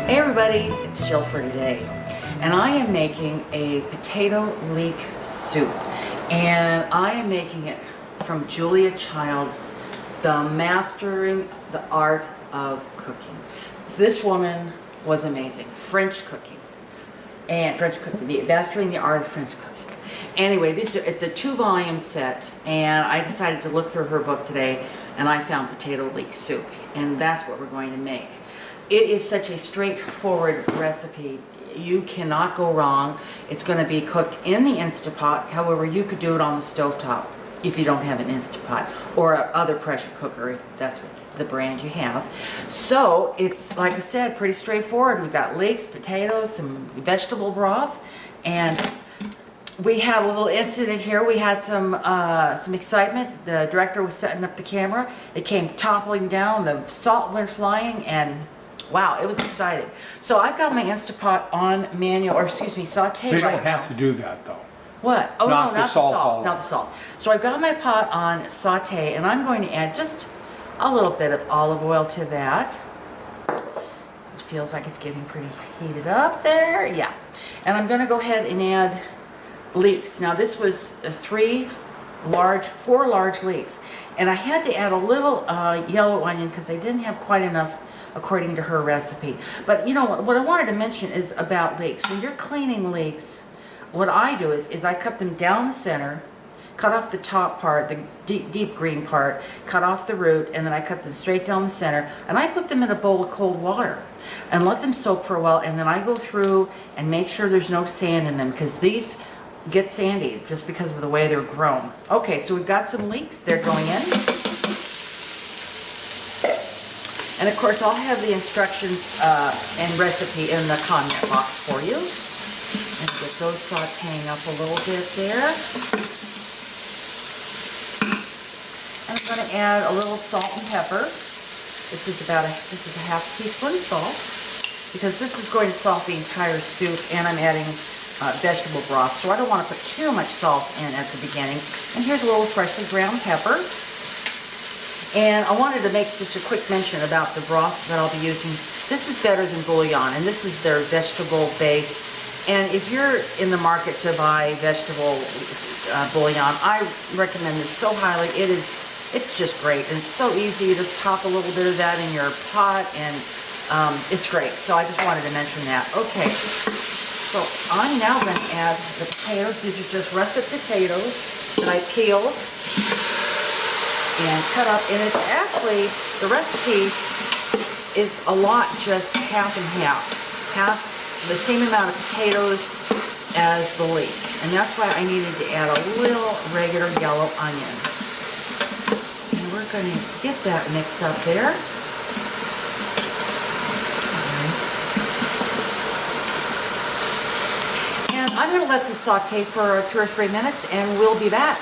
Hey everybody, it's Jill for today, and I am making a potato leek soup, and I am making it from Julia Child's The Mastering the Art of Cooking. This woman was amazing. French cooking, the Mastering the Art of French Cooking. Anyway, it's a 2-volume set, and I decided to look through her book today, and I found potato leek soup, and that's what we're going to make. It is such a straightforward recipe. You cannot go wrong. It's going to be cooked in the Instapot. However, you could do it on the stovetop if you don't have an Instapot or other pressure cooker, if that's the brand you have. So it's, like I said, pretty straightforward. We've got leeks, potatoes, some vegetable broth, and we had a little incident here. We had some excitement. The director was setting up the camera. It came toppling down. The salt went flying, and wow, it was exciting. So I've got my Instapot on manual, or excuse me, saute They right don't have now. to do that though. What? Oh Not no, the not the salt salt. all Not over. the salt. So I've got my pot on saute, and I'm going to add just a little bit of olive oil to that. It feels like it's getting pretty heated up there. Yeah. And I'm going to go ahead and add leeks. Now this was 4 large leeks, and I had to add a little yellow onion because I didn't have quite enough according to her recipe. But you know what I wanted to mention is about leeks. When you're cleaning leeks, what I do is I cut them down the center, cut off the top part, the deep green part, cut off the root, and then I cut them straight down the center, and I put them in a bowl of cold water and let them soak for a while, and then I go through and make sure there's no sand in them, because these get sandy just because of the way they're grown. Okay, so we've got some leeks. They're going in. And of course, I'll have the instructions and recipe in the comment box for you. And get those sauteing up a little bit there. And I'm going to add a little salt and pepper. This is a half teaspoon of salt, because this is going to salt the entire soup, and I'm adding vegetable broth, so I don't want to put too much salt in at the beginning. And here's a little freshly ground pepper. And I wanted to make just a quick mention about the broth that I'll be using. This is better than bouillon, and this is their vegetable base. And if you're in the market to buy vegetable bouillon, I recommend this so highly. It's just great, and it's so easy. You just top a little bit of that in your pot, and it's great. So I just wanted to mention that. Okay, so I'm now going to add the potatoes. These are just russet potatoes that I peeled and cut up, and it's actually, the recipe is a lot, just half and half the same amount of potatoes as the leeks, and that's why I needed to add a little regular yellow onion. And we're going to get that mixed up there. All right. And I'm going to let this saute for 2 or 3 minutes, and we'll be back.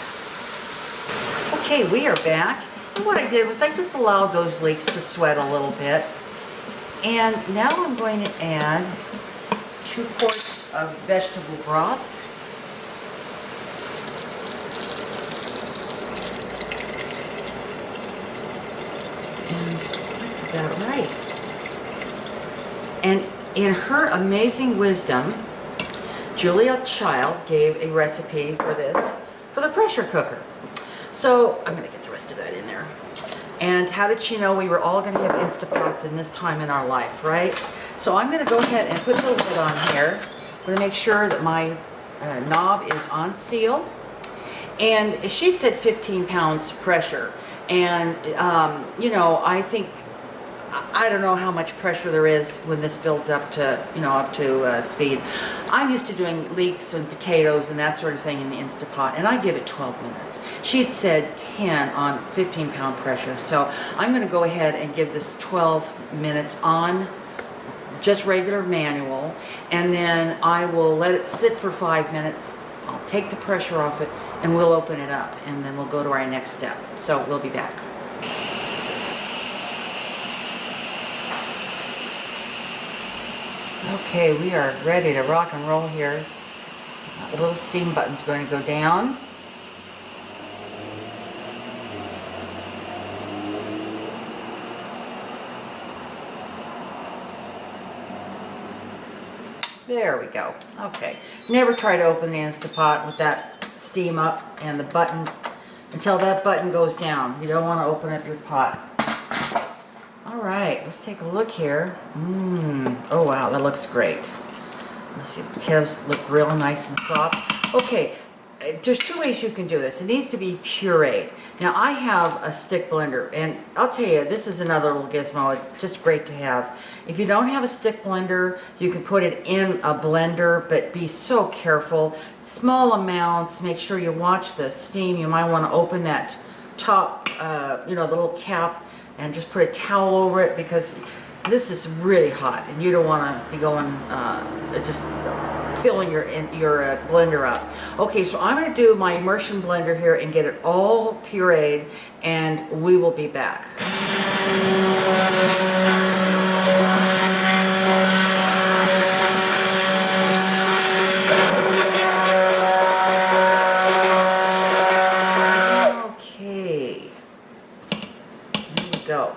Okay, we are back, and what I did was I just allowed those leeks to sweat a little bit, and now I'm going to add 2 quarts of vegetable broth. And that's about right. And in her amazing wisdom, Julia Child gave a recipe for this for the pressure cooker. So I'm going to get the rest of that in there. And how did she know we were all going to have Instapots in this time in our life, right? So I'm going to go ahead and put the lid on here. I'm going to make sure that my knob is unsealed. And she said 15 pounds pressure. And, you know, I don't know how much pressure there is when this builds up to, speed. I'm used to doing leeks and potatoes and that sort of thing in the Instapot, and I give it 12 minutes. She had said 10 on 15-pound pressure, so I'm going to go ahead and give this 12 minutes on just regular manual, and then I will let it sit for 5 minutes. I'll take the pressure off it, and we'll open it up, and then we'll go to our next step. So we'll be back. Okay, we are ready to rock and roll here. The little steam button's going to go down. There we go. Okay. Never try to open the Instapot with that steam up and the button until that button goes down. You don't want to open up your pot. All right, let's take a look here. Oh wow, that looks great. Let's see, the potatoes look real nice and soft. Okay, there's two ways you can do this. It needs to be pureed. Now I have a stick blender, and I'll tell you, this is another little gizmo. It's just great to have. If you don't have a stick blender, you can put it in a blender, but be so careful. Small amounts, make sure you watch the steam. You might want to open that top, you know, the little cap, and just put a towel over it, because this is really hot and you don't want to be going just filling your blender up. Okay, so I'm going to do my immersion blender here and get it all pureed, and we will be back. Okay, here we go.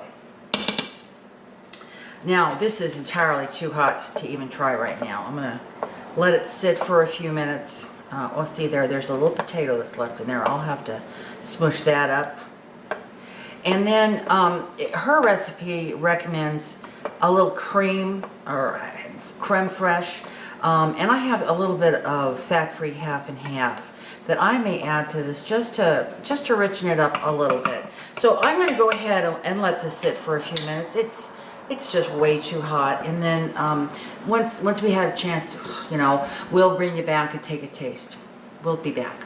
Now, this is entirely too hot to even try right now. I'm going to let it sit for a few minutes. Oh, see there's a little potato that's left in there. I'll have to smush that up. And then her recipe recommends a little cream or creme fraiche. And I have a little bit of fat-free half and half that I may add to this just to richen it up a little bit. So I'm going to go ahead and let this sit for a few minutes. It's just way too hot, and then once we have a chance to, you know, we'll bring you back and take a taste. We'll be back.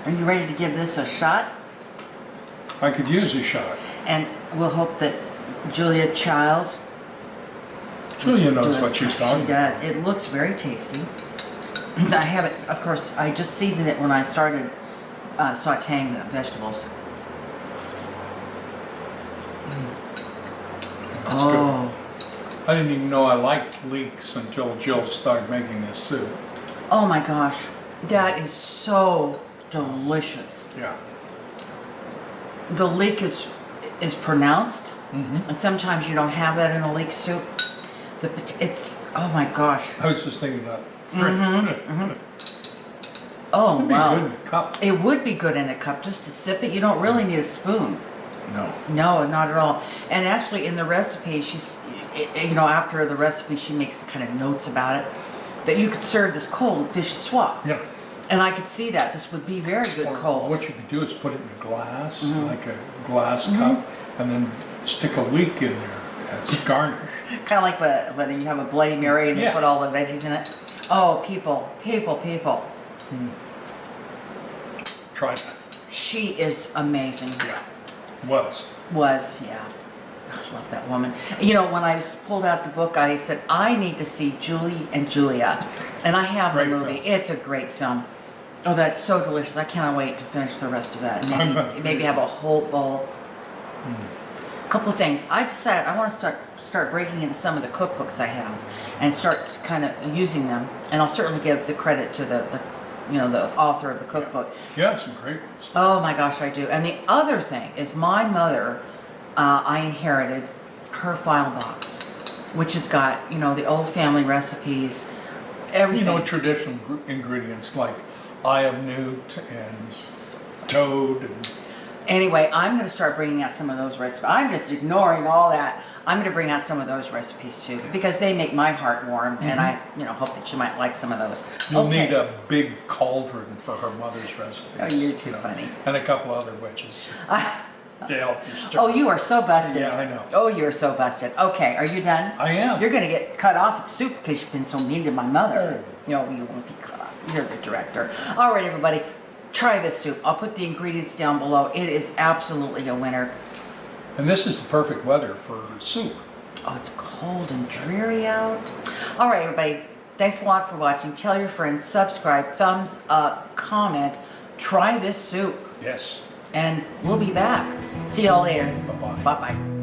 Are you ready to give this a shot? I could use a shot. And we'll hope that Julia Childs. Julia knows what she's talking about. She does. It looks very tasty. I have it, of course, I just seasoned it when I started sauteing the vegetables. That's good. I didn't even know I liked leeks until Jill started making this soup. Oh my gosh, that is so delicious. Yeah. The leek is pronounced, and sometimes you don't have that in a leek soup. It's, oh my gosh. I was just thinking that. Oh wow. It'd be good in a cup. It would be good in a cup just to sip it. You don't really need a spoon. No. No, not at all. And actually in the recipe, you know, after the recipe, she makes kind of notes about it, that you could serve this cold fish swap. Yeah. And I could see that. This would be very good cold. What you could do is put it in a glass, like a glass cup, and then stick a leek in there as garnish. Kind of like when you have a Bloody Mary and you put all the veggies in it. Oh, people. Try that. She is amazing. Yeah. Was, yeah. I love that woman. You know, when I pulled out the book, I said, I need to see Julie and Julia. And I have the movie. Film. It's a great film. Oh, that's so delicious. I cannot wait to finish the rest of that. And maybe have a whole bowl. A couple of things. I decided I want to start breaking into some of the cookbooks I have and start kind of using them. And I'll certainly give the credit to the you know, the author of the cookbook. Yeah, some great ones. Oh my gosh, I do. And the other thing is my mother, I inherited her file box, which has got, you know, the old family recipes, everything. You know, traditional ingredients like eye of newt and toad. And anyway, I'm going to start bringing out some of those recipes. I'm just ignoring all that. I'm going to bring out some of those recipes too, because they make my heart warm, and I, you know, hope that you might like some of those. You'll need a big cauldron for her mother's recipes. Oh, you're too funny. And a couple other witches to help you stir. Oh, you are so busted. Yeah, I know. Oh, you're so busted. Okay, are you done? I am. You're going to get cut off at soup because you've been so mean to my mother. No, you won't be cut off. You're the director. All right, everybody, try this soup. I'll put the ingredients down below. It is absolutely a winner. And this is the perfect weather for soup. Oh, it's cold and dreary out. All right, everybody. Thanks a lot for watching. Tell your friends, subscribe, thumbs up, comment. Try this soup. Yes. And we'll be back. See y'all later. Bye-bye. Bye-bye.